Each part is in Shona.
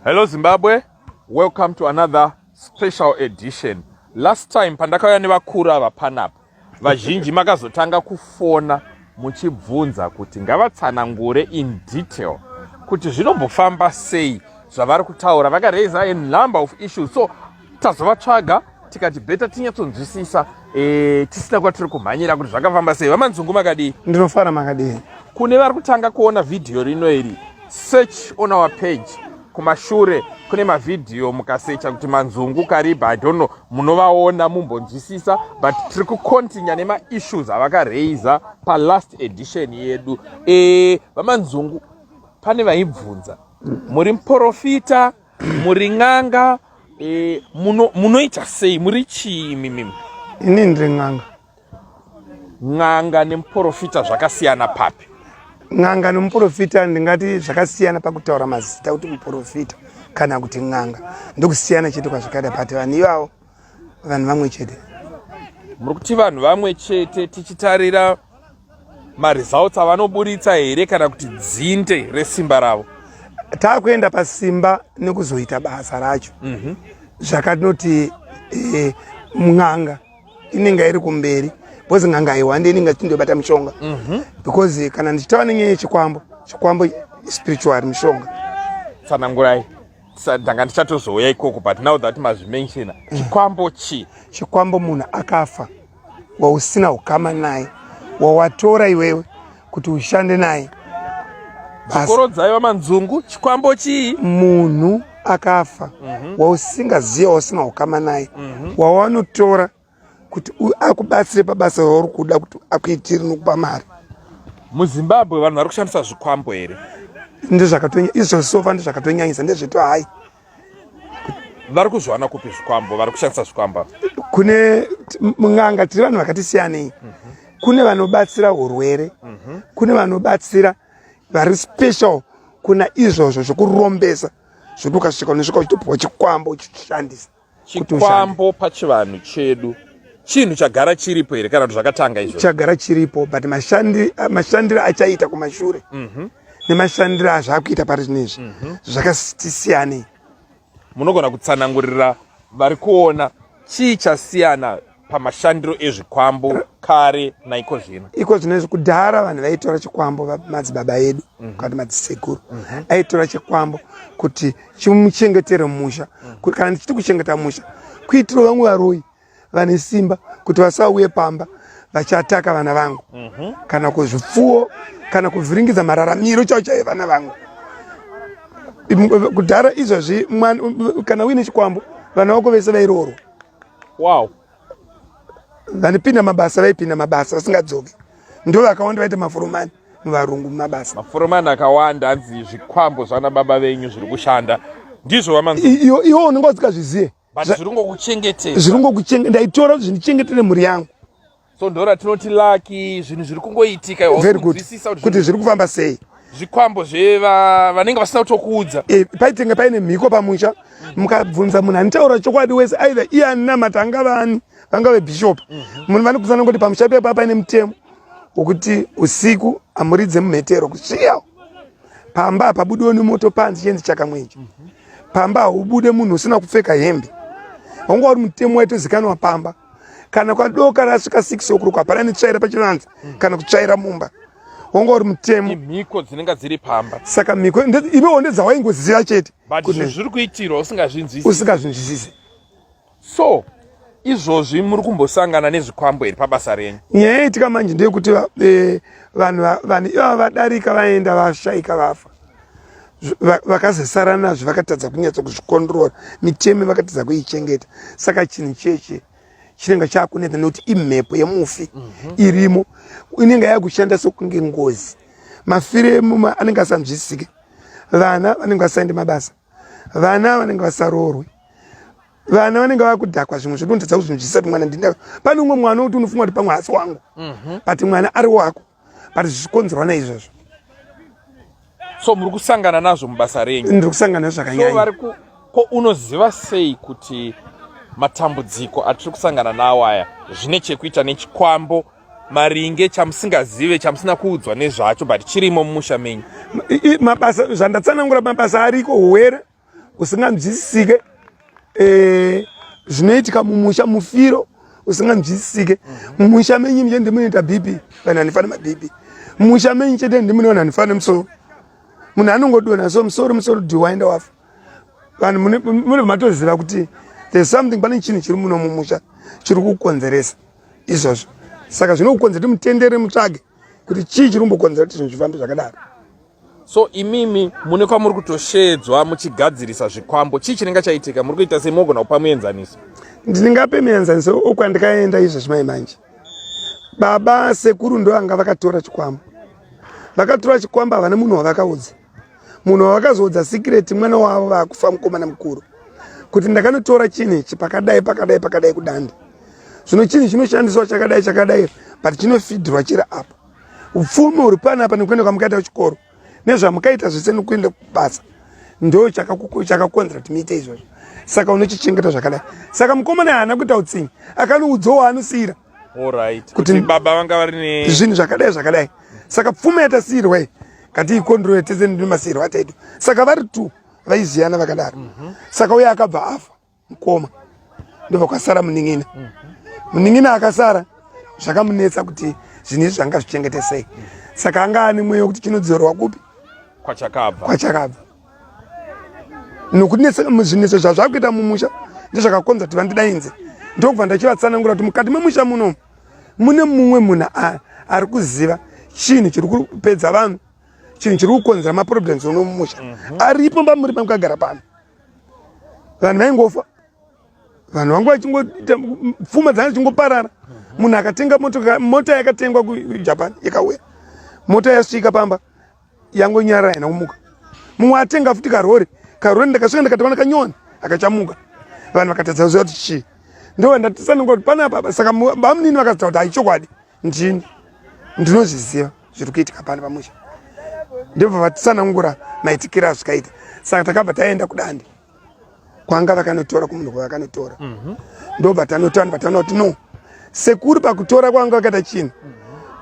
Hello Zimbabwe, welcome to another special edition. Last time pandakauya nevakuru ava panapa, vazhinji makazotanga kufona muchibvunza kuti ngavatsanangure in detail kuti zvinombofamba sei zvavari kutaura. Vakaraise a number of issues, so tazovatsvaga tikati beta tinyatsonzwisisa tisina kwatiri kumhanyira kuti zvakafamba sei. Vamanzungu makadii? Ndinofara makadii. Kune vari kutanga kuona video rino iri, search on our page. Kumashure kune mavideo mukasecha kuti Manzungu Kariba, I don't know munovaona mumbonzwisisa, but tiri kukontinya nema issues avakareiza pa last edition yedu. Vamanzungu pane vaibvunza muri muprofita, muri ng'anga, munoita sei, muri chii mimi? Ini ndiri ng'anga. Ng'anga nemuprofita zvakasiyana papi? Ng'anga nemuprofita ndingati zvakasiyana pakutaura mazita kuti muprofita kana kuti ng'anga ndokusiyana chete kwazvakada, pati vanhu ivavo vanhu vamwe chete. Muri kuti vanhu vamwe chete tichitarira maresults avanoburitsa here kana kuti dzinde resimba ravo? Taakuenda pasimba nekuzoita basa racho. Zvakanoti ng'anga inenge iri kumberi, because ng'anga haiwandi inenge ichindobata mishonga. Because kana ndichitaura nenyaya yechikwambo, chikwambo spiritual mishonga. Tsanangurai, ndanga ndichatozouya ikoko, but now that mazvimenshina, chikwambo chi? Chikwambo munhu akafa, wausina ukama naye, wawatora iwewe kuti ushande naye. Zvikorodzai vamanzungu, chikwambo chii? Munhu akafa, wausingaziva, wausina ukama naye, wawanotora kuti akubatsire pabasa rauri kuda kuti akuitire nokupa mari. MuZimbabwe vanhu vari kushandisa zvikwambo here? Izvo sofa ndezvakatonyanyisa, ndezveto hai. Vari kuzviwana kupi zvikwambo, vari kushandisa zvikwambo? Kune ng'anga tiri vanhu vakati siyanei. Kune vanobatsira urwere, kune vanobatsira vari special, kuna izvozvo zvokurombesa zvoti ukasvika unosvika uchitopiwa chikwambo uchishandisa. Chikwambo pachivanhu chedu chinhu chagara chiripo here kana kuti zvakatanga izvo? Chagara chiripo, but mashandiro achaita kumashure nemashandiro azvakuita pari zvinezvi zvakasiyana. Munogona kutsanangurira vari kuona chii chasiyana pamashandiro ezvikwambo kare naiko zvino? Iko zvinezvi kudhara vanhu vaitora chikwambo, madzibaba edu kana madzisekuru aitora chikwambo kuti chimuchengetere musha, kana ndichiti kuchengeta musha kuitira vamwe varoyi vane simba kuti vasauye pamba vachataka vana vangu, kana kuzvipfuwo, kana kuvhiringidza mararamiro chaiwo evana vangu. Kudhara izvozvi kana uine chikwambo vana vako vese vairorwa. Wow. Vanopinda mabasa vaipinda mabasa vasingadzoki, ndo vakawanda vaita mafurumani muvarungu mumabasa. Mafurumani akawanda, anzi zvikwambo zvana baba venyu zviri kushanda ndizvo vamanzungu? Iwo unenge usingazvizive. Zviringokuchengeta. Ndaitora kuti zvindichengetere mhuri yangu. So ndora tinoti laki zvinhu zviri kungoitika. Very good. Kuti zviri kufamba sei. Zvikwambo vanenge vasina kutokuudza. Paitenge paine mhiko pamusha, mukabvunza munhu anitaura chokwadi wese, either iye anamata angavani, vangave bishop. Munhu vane kusana kuti pamusha pepa paine mutemo wokuti usiku amuridze mumhetero kusviya pamba pabudiwe nemoto panze chenzi chakamwechi. Pamba haubude munhu usina kupfeka hembe. Wanga uri mutemo waitozikanwa pamba. Kana kwadoka rasvika 6 o'clock hapana netsvaira pachivanze kana kutsvaira mumba. Wanga uri mutemo. Mhiko dzinenge dziri pamba. Saka mhiko iwewo ndedzawaingoziva chete. But zviri kuitirwa usingazvinzwisisi. So izvozvi muri kumbosangana nezvikwambo here pabasa renyu? Nyaya yaitika manje ndeyekuti vanhu ivava vadarika vaenda vashaika vafa, vakazosara nazvo vakatadza kunyatsa kuzvikondorora, mitemo vakatadza kuichengeta. Saka chinhu cheche chinenge chakunetsa nekuti imhepo yemufi irimo, inenge yakushanda sokunge ngozi. Mafiremu anenge asanzwisike, vana vanenge vasaende mabasa, vana vanenge vasarorwe, vana vanenge vakudhakwa zvimwe zvotondatsa kuzvinzwisisa kuti mwana ndinda. Pane umwe mwana kuti unofunga kuti pamwe hasi wangu, but mwana ari wako, but zvichikonzerwa naizvozvo. So muri kusangana nazvo mubasa renyu? Ndiri kusangana nazvo zvakanyanya. So ko unoziva sei kuti matambudziko atiri kusangana nawo aya zvine chekuita nechikwambo, maringe chamusingazive, chamusina kuudzwa nezvacho, but chirimo mumusha menyu? Mabasa zvandatsanangura, mabasa ariko, uwere usinganzwisisike zvinoitika mumusha mufiro usinganzwisisike mumusha menyu mje ndimunoita bp vanhu vanofana mabp mumusha menyu chete ndimunoona vanofana musoro munhu anongodona so musoro dhi waenda wafa vanhu mune matoziva kuti there's something pane chinhu chiri muno mumusha chiri kukonzeresa izvozvo saka zvinokukonzera kuti mutendere mutsvage kuti chii chiri kumbokonzera kuti zvinhu zvifambe zvakadaro. So imimi mune kwamuri kutoshedzwa muchigadzirisa zvikwambo chii chinenge chaitika muri kuita sei mogona kupa muenzaniso? Ndingape muenzaniso okwandikaenda izvozvi mai manje baba sekuru ndo anga vakatora chikwambo vakatora chikwambo havana munhu wavakaudza munhu wavakazoudza secret mwana wavo vakufa mukomana mukuru kuti ndakanotora chinhu ichi pakadai kudande zvino chinhu chinoshandiswa chakadai but chinofidhirwa chiri apa upfumi huri panapa nekuenda kwamukaita kuchikoro nezvamukaita zvese nekuenda kubasa ndo chakakonzera kuti muite izvozvo saka unochichengeta zvakadai saka mukomana haana kuita utsinye akanoudzawo waanosiyira kuti baba vanga vari zvinhu zvakadai saka pfuma yatasiyirwa ngatiikondrole tese nemasiyirwo ataitu saka vari tu vaiziyana vakadaro saka uye akabva afa mukoma ndobva kwasara muning'ina muning'ina akasara zvakamunetsa kuti zvinhu izvi zvanga zvichengete sei saka anga ane mweya wekuti chinodzorwa kupi kwachakabva nokunetsa zvinetso zvazvakuita mumusha ndezvakakonza kuti vandidainze ndokubva ndachivatsanangura kuti mukati memusha muno mune mumwe munhu ari kuziva chinhu chiri kupedza vanhu chinhu chiri kukonzera maproblems uno mumusha aripo pamuri pamukagara pano vanhu vaingofa vanhu vangu vachingoita pfuma dzanga dzichingoparara munhu akatenga mota yakatengwa kujapan ikauya mota yasvika pamba yangonyarara haina kumuka mumwe atenga futi karori ndakasvika ndikatavana kanyoni akachamuka vanhu vakatadza kuziva kuti chii ndo ndatisanonga kuti panapa saka vamunini vakazita kuti haichokwadi ndini ndinozviziva zviri kuitika pano pamusha ndibva vatisanangura maitikiro azvikaita saka takabva taenda kudande kwanga vakanotora kumunhu kwavakanotora ndobva tanotaura vatana kuti no sekuri pakutora kwanga vakaita chinhu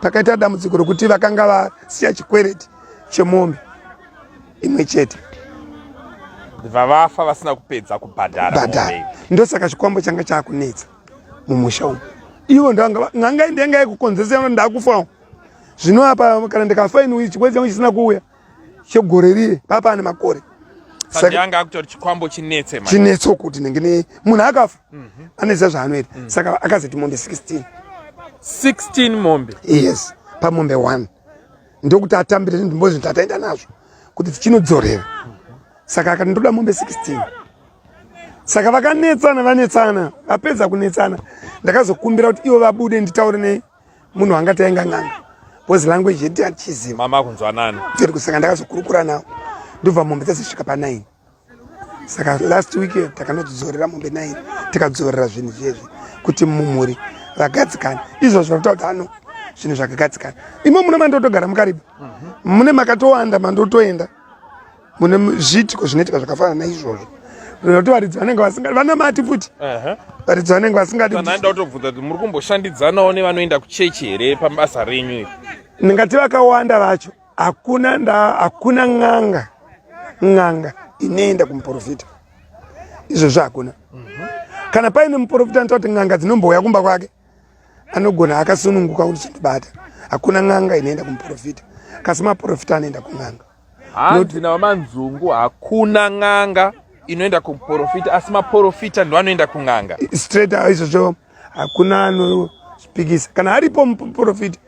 pakaita dambudziko rokuti vakanga vasiya chikwereti chemombe imwe chete vavafa vasina kupedza kubhadhara ndosaka chikwambo changa chakunetsa mumusha umu ivo nganga ndenga yekukonzesa ndakufawo zvino apa kana ndikafa ini chikwezi changu chisina kuuya chegore riye papa ane makore saka akutori chikwambo chinetso kuti ndenge munhu akafa anoziva zvaanoita saka akazoti mombe 16 mombe yes pamombe 1 ndokuti atambire nzvimbo zvinhu tataenda nazvo kuti tichinodzorera saka akati ndoda mombe 16 saka vanetsana vapedza kunetsana ndakazokumbira kuti ivo vabude nditaure nemunhu wanga tainga ng'anga bhozi language yedu atichiziva mama kunzwanani saka ndakazokurukura nawo ndobva mombe dzasvika pa9 saka last week takanotidzorera mombe 9 tikadzorera zvinhu zvezvi kuti mumhuri vagadzikana izvozvo vakuta kuti ano zvinhu zvakagadzikana imo mune mandotogara mukariba mune makatowanda mandotoenda mune zviitiko zvinoitika zvakafanana naizvozvo kuti varidzi vanenge vanamati futi varidzi vanenge vasingadinaenda kutobvunza kuti muri kumboshandidzanawo nevanoenda kuchechi here pabasa renyu ndingati vakawanda vacho hakuna ng'anga inoenda kumuprofita izvozvo hakuna kana paine muprofita anoita kuti ng'anga dzinombouya kumba kwake anogona akasununguka kuti chindibata hakuna ng'anga inoenda kumuprofita kasi maprofita anoenda kung'anga hanzi navamanzungu hakuna ng'anga inoenda kumuprofita asi maprofita ndo anoenda kung'anga straight izvozvo hakuna anospikisa kana aripo muprofita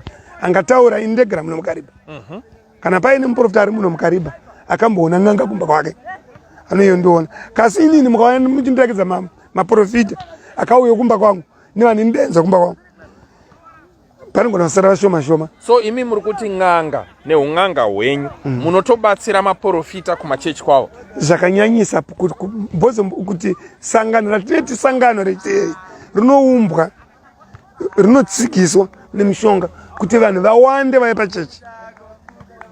angataura indegara muno mukariba kana paine muprofita ari muno mukariba akamboona ng'anga kumba kwake anoyondoona kasi inini mukauya muchindirakidza maprofita akauya kumba kwangu nevanindenza kumba kwangu panogona kusara vashoma. So imi muri kuti ng'anga neung'anga hwenyu munotobatsira maprofita kumachechi kwavo zvakanyanyisa bhozi kuti sangano ratineti sangano rinoumbwa rinotsikiswa nemishonga kuti vanhu vawande vaya pachechi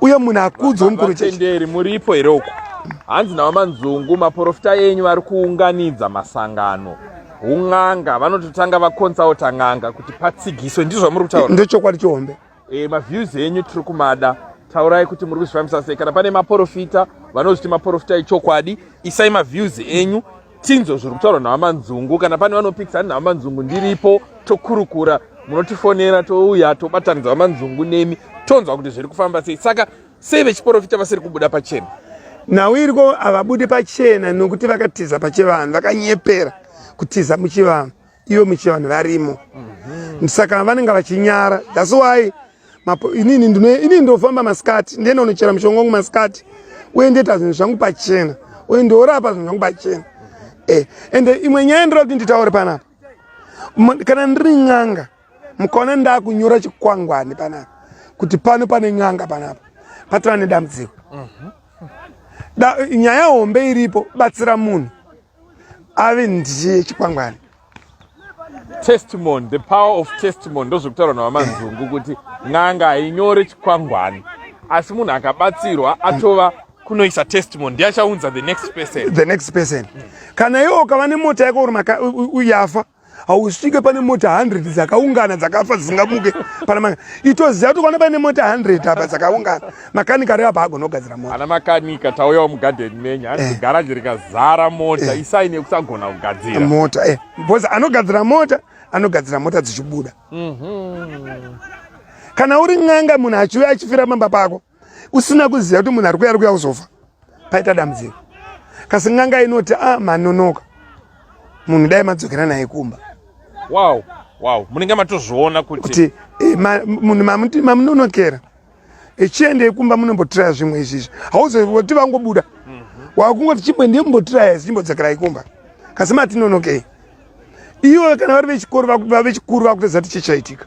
uye munhu akudzwa mukuru chechi muripo here uko hanzi navamanzungu maprofita enyu vari kuunganidza masangano ung'anga vanototanga vakonsauta ng'anga kuti patsigiswe ndizvo muri kutaura ndechokwadi chihombe maviews enyu tiri kumada tsaurai kuti muri kuzvifambisa sei. Kana pane maprofita vanozviti maprofita echokwadi, isai maviews enyu tinzo zviri kutaurwa naVamanzungu. Kana pane vanopikisana naVamanzungu ndiripo, tokurukura, munotifonera, touya tobatanidza Vamanzungu nemi, tonzwa kuti zviri kufamba sei. Saka sei vechiprofita vasiri kubuda pachena? Nawiriko havabudi pachena nokuti vakatiza pachivanhu, vakanyepera kutiza muchivanhu, ivo muchivanhu varimo. Saka vanenge vachinyara. That's why inini ndinofamba masikati, ndienda unochera mushonga wangu masikati, uye ndoita zvinhu zvangu pachena, uye ndorapa zvinhu zvangu pachena. Ende imwe nyaya ndinoda kuti nditaure panapa, kana ndiri n'anga mukaona ndakunyora chikwangwani panapa kuti pano pane n'anga panapa, patova nedambudziko. Nyaya hombe iripo, batsira munhu ave ndiye chikwangwani. Testimony, the power of testimony, ndozvo kutaurwa naVamanzungu kuti n'anga hainyore chikwangwani, asi munhu akabatsirwa atova kunoisa testimony, ndiye achaunza the next person. Kana iwo ukava nemota yako uyafa, hausvike pane mota 100 dzakaungana dzakafa dzisingamuke pana itoziva kuti kana pane mota 100 apa dzakaungana, makanika reva paagogadzira mota. Ana makanika tauyawo mugarden menyu, anzi garaji rikazara mota, isai nekusagona kugadzira mota. Because anogadzira mota dzichibuda. Kana uri n'anga munhu achiuya achifira mamba pako, usina kuziva kuti munhu ari kuya kuzofa, paita dambudziko. Kasi n'anga inoti manonoka, munhu dai madzokera naye kumba. Wow, munenge matozviona kuti munhu mamunonokera echiendei kumba munombotiraya zvimwe izvizvi, hauzoti vangobuda wakungoti chimwe ndimbotiraya chimbodzokerai kumba, kasi matinonokei. Ivo kana vari vechikuru vakutoziva kuti chichaitika.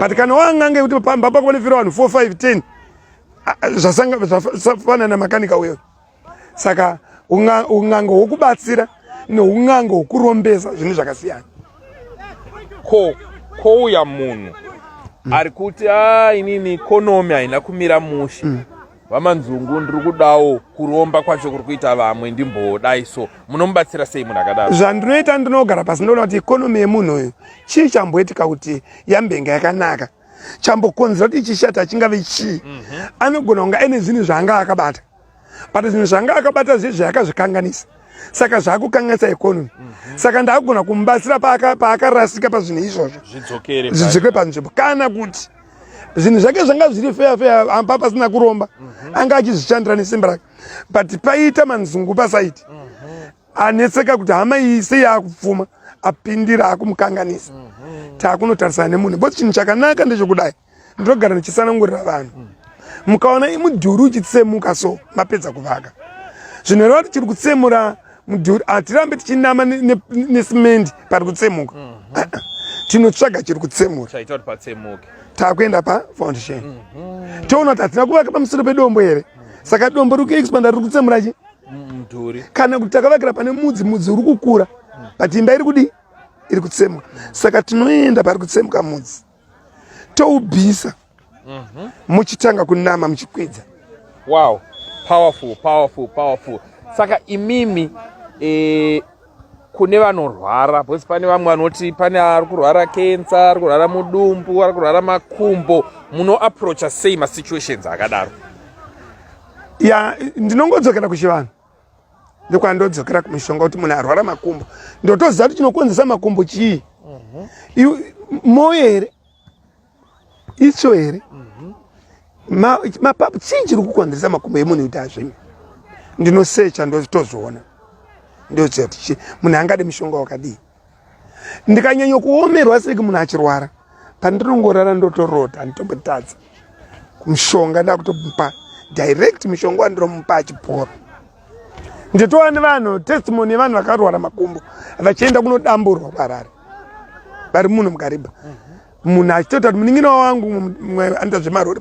But kana wangange kuti pamba pako panofira vanhu 4, 5, 10 zvafanana namakanika uyo. Saka un'anga hwokubatsira neun'anga hwokurombesa zvinhu zvakasiyana. Kouya munhu ari kuti inini ikonomi haina kumira mushe, Vamanzungu ndiri kudawo kuromba kwacho kuri kuita vamwe ndimbodai, so munomubatsira sei munhu akadaro? Zvandinoita ndinogara pasi ndoona kuti ikonomi yemunhu uyu chii chamboitika kuti yambenga yakanaka, chambokonzera kuti chishata chingave chii. Anogona kunge aine zvinhu zvaanga akabata, but zvinhu zvaanga akabata zvezvo yakazvikanganisa, saka zvakukanganisa ikonomi. Saka ndakugona kumubatsira paakarasika pazvinhu izvozvo zvidzokere panzvimbo. Kana kuti zvinhu zvake zvanga zviri feya apa pasina kuromba, anga achizvishandira nesimba rake, but paita Manzungu pasaiti anetseka kuti hama iyi sei yakupfuma, apindira akumukanganisa. Takunotarisana nemunhu, boti chinhu chakanaka ndechokudai, ndinogara ndichisanangurira vanhu, mukaona mudhuri uchitsemuka so mapedza kuvaka, zvinoreva kuti chiri kutsemura mudhuri, hatirambe tichinama nesimendi pari kutsemuka, tinotsvaga chiri kutsemura, takuenda pafoundation. Toona kuti hatina kuvaka pamusoro pedombo here, saka dombo riri kuexpanda riri kutsemura chi mudhuri. Kana kuti takavakira pane mudzi uri kukura, but imba iri kudi iri kutsemuka, saka tinoenda pari kutsemuka mudzi toubvisa, muchitanga kunama muchikwidza. Wow, powerful. Saka imimi kune vanorwara, because pane vamwe vanoti pane ari kurwara kensa, ari kurwara mudumbu, ari kurwara makumbo, muno approacha sei masituations akadaro? Ndinongodzokera kuchivanhu, ndokwandodzokera kumishonga kuti munhu arwara makumbo, ndotoziva kuti chinokonzesa makumbo chii, moyo here, itsvo here, mapapu, chii chiri kukonzesa makumbo emunhu kuti azvime. Ndinosecha ndotozviona, ndoziva kuti munhu angade mushonga wakadii. Ndikanyanya kuomerwa seki munhu achirwara, pandinongorara ndotorota, nditombotadza mushonga ndakutomupa direct, mushonga wandinomupa achipora. Nditova nevanhu, testimony yevanhu vakarwara makumbo vachienda kunodamburwa kuHarare, vari muno muKariba. Munhu achitota kuti munin'ina wangu anoita zvemarori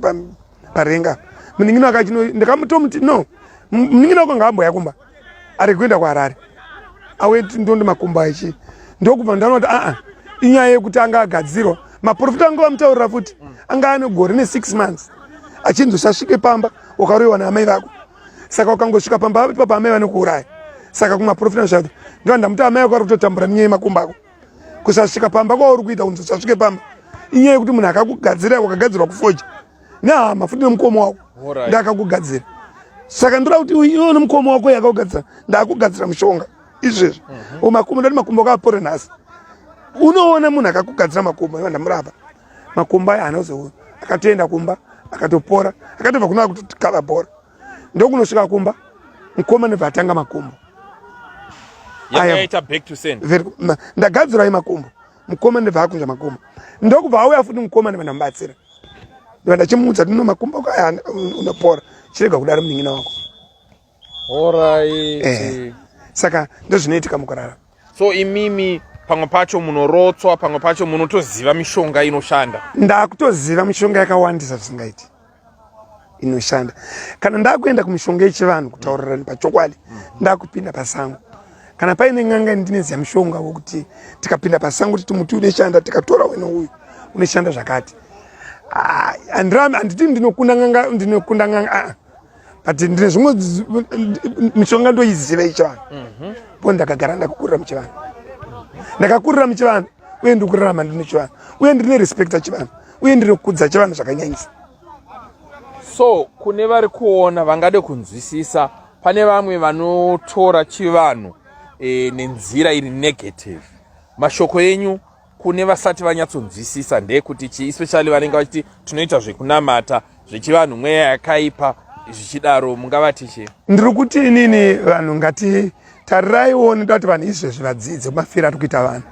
parenga, munin'ina wake ndikamutomuti no, munin'ina wako ngaamboya kumba, ari kuenda kuHarare, aweti ndondi makumbo aichi. Ndokubva ndaona kuti inyaya yekuti anga agadzirwa, maprofita anga vamutaurira futi, anga ane gore ne6 months achinzosasvike pamba ukaroiwa naamai vako, saka ukangosvika pamba papa amai vanokuuraya. Saka kumaprofita zvati ndiva ndamuti amai vako ari kutotambura nenyaya yemakumbo ako, kusasvika pamba kwauri kuita unzosasvike pamba inyaya yekuti munhu akakugadzira wakagadzirwa kufoja nehama futi nemukomo wako. ndakakugadzira. Saka ndira kuti ione mukoma wako yakagadzira ndakugadzira mushonga izvezvi. Makumbo ndati makumbo akapora nhasi. Unoona munhu akakugadzira makumbo iwe ndamurapa. Makumbo aya anozoona akatoenda kumba akatopora akatobva kuna kuti kava bhora. Ndokunosvika kumba mukoma nebva atanga makumbo. Yakaita back to send. Ndagadzira makumbo. Mukoma nebva akunja makumbo. Ndokubva auya futi mukoma nebva ndambatsira. Ndibva ndachimuudza kuti makumbo aya unopora. Chirega kudaro munin'ina wako. Alright. Saka ndozvinoitika mukurarama. So imimi pamwe pacho munorotswa, pamwe pacho munotoziva mishonga inoshanda. Ndakutoziva mishonga yakawandisa zvisingaiti inoshanda. Kana ndakuenda kumishonga yechivanhu kutaurirana pachokwadi, ndakupinda pasango. Kana paine n'anga ndinoziva mishonga wokuti tikapinda pasango kuti muti unoshanda tikatora wena uyu unoshanda zvakati. Handiti ndinokunda n'anga. But ndine zvimwe mishonga ndoiziva yechivanhu. Po ndakagara ndakukurira muchivanhu. Ndakakurira muchivanhu uye ndikurarama ndine chivanhu uye ndine respecta chivanhu uye ndinokudza chivanhu zvakanyanyisa. So kune vari kuona vangade kunzwisisa, pane vamwe vanotora chivanhu nenzira iri negative. Mashoko enyu kune vasati vanyatsonzwisisa ndekuti chi, especially vanenge vachiti tunoita zvekunamata zvechivanhu mweya yakaipa zvichidaro mungavati chi? Ndiri kuti inini vanhu ngati tariraiwo ndati vanhu izvezvi vadzidze kumafira ari kuita vanhu.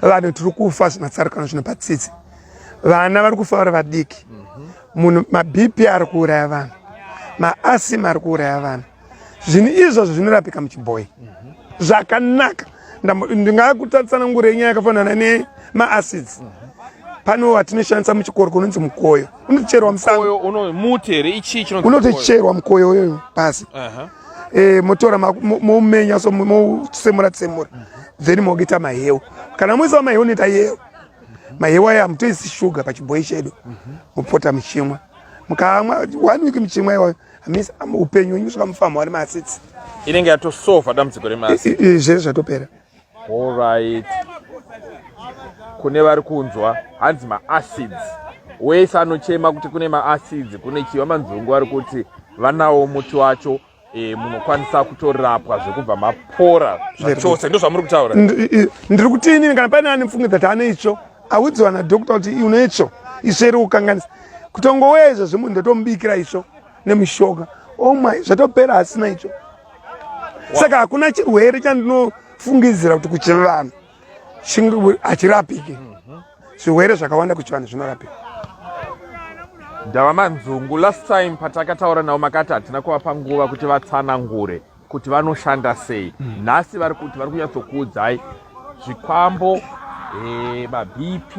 Vanhu tiri kufa zvinatsarukana zvino patsitsi. Vana vari kufa vari vadiki. Munhu maBP ari kuuraya vanhu. Maasima ari kuuraya vanhu. Zvinhu izvozvo zvinorapika muchibhoyi. Zvakanaka. Ndingakutsanangura nyaya yakafanana nemaacids. Pano watinoshandisa muchikoro kunonzi mukoyo. Unocherwa musango. Unotocherwa mukoyo uyoyo pasi. Motora momenya so motsemura tsemura. Then mogita mahewu. Kana muisa mahewu neta yewu. Mahewu aya mutoisi sugar pachibhoyi chedu. Mupota muchimwa. Mukamwa 1 week muchimwa iwayo. Amisa upenyu wenyu svika mufama wari maacids. Inenge yatosolva dambudziko remaacids. Izvezvo zvatopera. Alright. Kune vari kunzwa hanzi maacids. Wese anochema kuti kune maacids, kune chiva manzungu ari kuti vanawo muti wacho munokwanisa kutorapwa zvekubva mapora zvachose. Ndo zvamuri kutaura. Ndiri kuti inini kana pane ane mfungo kuti ane icho audziwa nadhokota kuti unecho isveri kukanganisa kutongowezva zvemunhu ndotomubikira icho nemushonga omwe zvatopera asina icho. Saka hakuna chirwere chandinofungidzira kuti kuchivanhu hachirapiki. Zvirwere zvakawanda kuchivanhu zvinorapika. Ndava manzungu, last time patakataura navo makati hatina kuvapa nguva kuti vatsanangure kuti vanoshanda sei. Nhasi vari kuti vari kunyatsokuudzai zvikwambo, maBP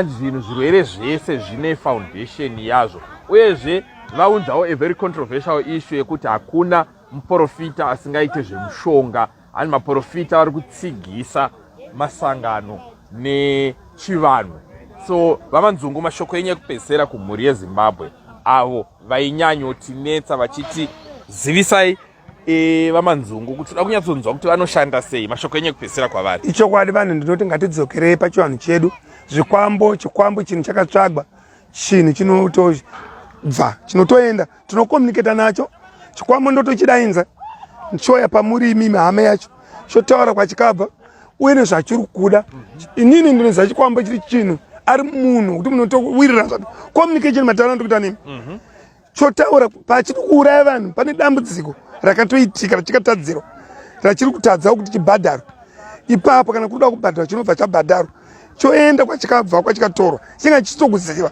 zvinhu zvirwere zvese zvine foundation yazvo. Uyezve vaunzawo a very controversial issue yekuti hakuna muprofita asingaite zvemushonga. Ani maprofita vari kutsigisa masangano nechivanhu. So vamanzungu, mashoko enyu ekupedzisira kumhuri yeZimbabwe avo vainyanyotinetsa vachiti zivisai vamanzungu kuti toda kunyatsonzwa kuti vanoshanda sei. Mashoko enyu ekupedzisira kwavari. Ichokwadi vanhu ndinoti ngatidzokerei pachivanhu chedu. Chikwambo chinhu chakatsvagwa, chinhu chinotobva chinotoenda tinokomuniketa nacho. Chikwambo ndotochidainza choya pamuri imimi hama yacho chotaura kwachikabva uye nezvachiri kuda. Inini ndinoziva chikwambo chiri chinhu ari munhu kuti munotowirira zvapi communication mataura ndikuti anemi. Chotaura pachiri kuuraya vanhu pane dambudziko rakatoitika rachikatadzirwa rachiri kutadza kuti chibhadharo. Ipapo kana kuda kubhadhara chinobva chabhadharwa choenda kwachikabva kwachikatorwa chinga chichitokuziva.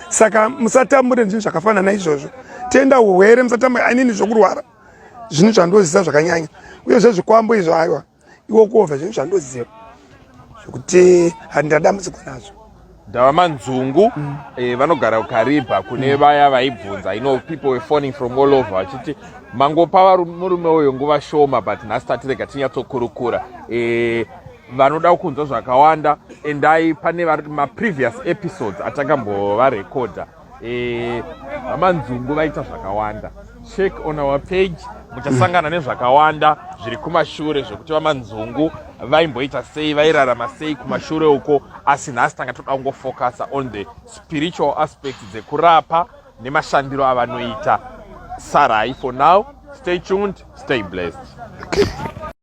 Saka musatambure zvinhu zvakafanana naizvozvo. Tenda urwere musatambure anini zvokurwara. Zvinhu zvandoziva zvakanyanya. Uyezve zvikwambo izvo aiwa iwo kuovha zvinhu zvandoziva zvokuti handina dambudziko nazvo. Ndava manzungu vanogara kuKariba kune vaya vaibvunza. I know people were phoning from all over vachiti mangopa murume uyo nguva shoma, but nhasi tatirega tinyatsokurukura. Vanoda kunzwa zvakawanda endai pane maprevious episodes atakambovarekodha. Vamanzungu vaita zvakawanda. Check on our page muchasangana nezvakawanda zviri kumashure zvekuti vamanzungu vaimboita sei, vairarama sei kumashure uko. Asi nhasi tanga toda kungofocusa on the spiritual aspects dzekurapa nemashandiro avanoita. Sarai for now. Stay tuned, stay blessed. Okay.